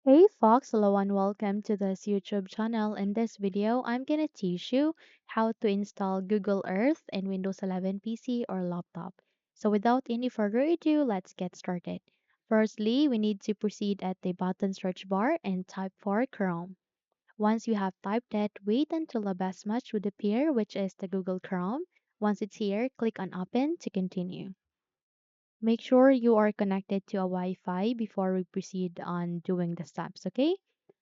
Hey Fox, hello and welcome to this YouTube channel. In this video, I'm gonna teach you how to install Google Earth in Windows 11 PC or laptop. So without any further ado, let's get started. Firstly, we need to proceed at the button search bar and type for Chrome. Once you have typed it, wait until the best match would appear, which is the Google Chrome. Once it's here, click on Open to continue. Make sure you are connected to a Wi-Fi before we proceed on doing the steps, okay?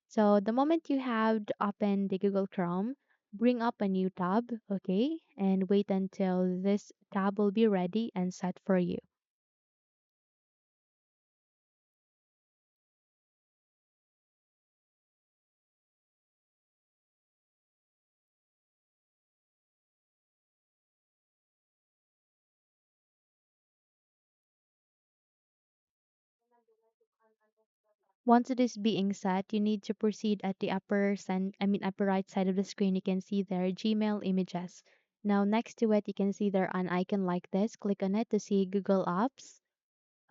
So the moment you have opened the Google Chrome, bring up a new tab, okay? And wait until this tab will be ready and set for you. Once it is being set, you need to proceed at the upper right side of the screen. You can see there Gmail images. Now next to it, you can see there an icon like this. Click on it to see Google Apps,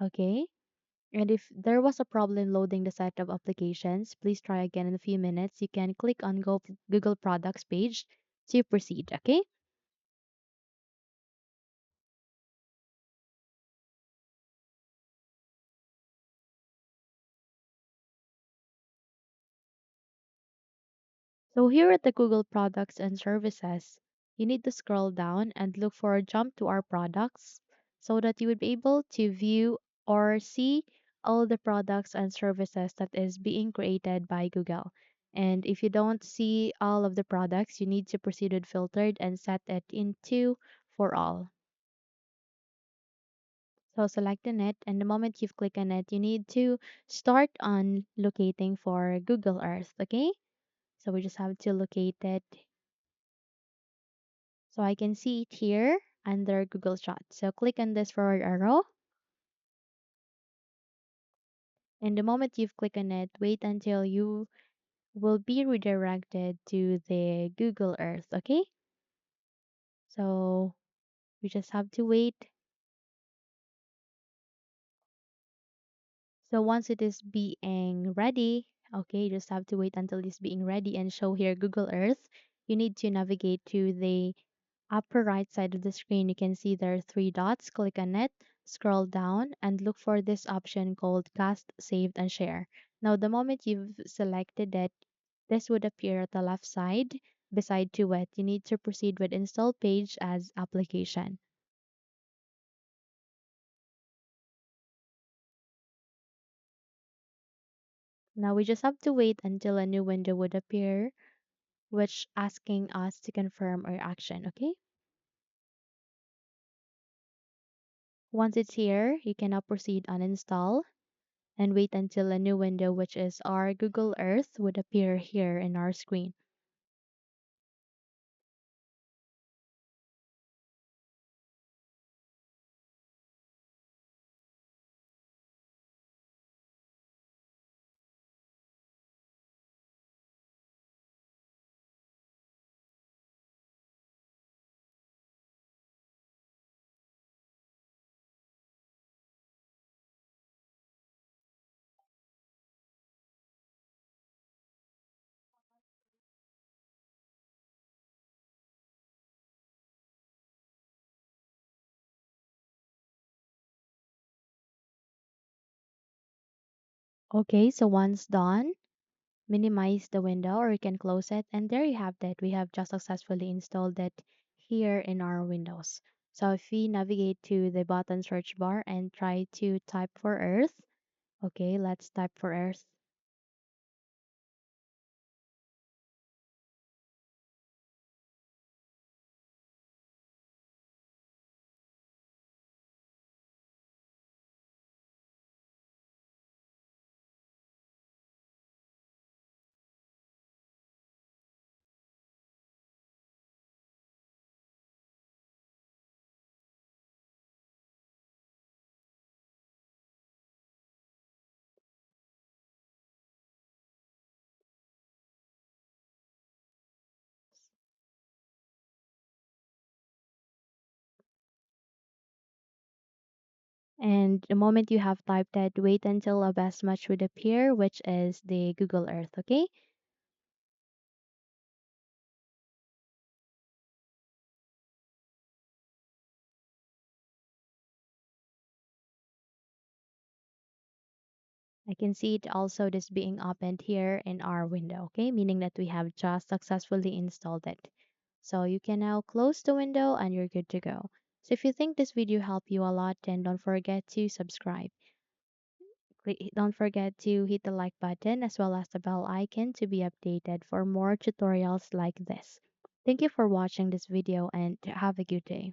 okay? And if there was a problem loading the set of applications, please try again in a few minutes. You can click on Google Products page to proceed, okay? So here at the Google Products and Services, you need to scroll down and look for Jump to Our Products so that you would be able to view or see all the products and services that is being created by Google. And if you don't see all of the products, you need to proceed with filtered and set it into for all. So select on it, and the moment you've clicked on it, you need to start on locating for Google Earth, okay? So we just have to locate it. So I can see it here under Google Shot. So click on this forward arrow, and the moment you've clicked on it, wait until you will be redirected to the Google Earth, okay? So we just have to wait. So once it is being ready, okay, you just have to wait until it's being ready and show here Google Earth. You need to navigate to the upper right side of the screen. You can see there are three dots. Click on it, scroll down, and look for this option called Cast, Saved, and Share. Now, the moment you've selected it, this would appear at the left side. Beside to it, you need to proceed with Install Page as Application. Now, we just have to wait until a new window would appear which asking us to confirm our action, okay? Once it's here, you can now proceed on install and wait until a new window, which is our Google Earth, would appear here in our screen. Okay, so once done, minimize the window or you can close it. And there you have that. We have just successfully installed it here in our Windows. So if we navigate to the button search bar and try to type for Earth, okay, let's type for Earth. And the moment you have typed it, wait until a best match would appear, which is the Google Earth, okay? I can see it also this being opened here in our window, okay? Meaning that we have just successfully installed it. So you can now close the window and you're good to go. So if you think this video helped you a lot, then don't forget to subscribe. Don't forget to hit the like button as well as the bell icon to be updated for more tutorials like this. Thank you for watching this video and have a good day.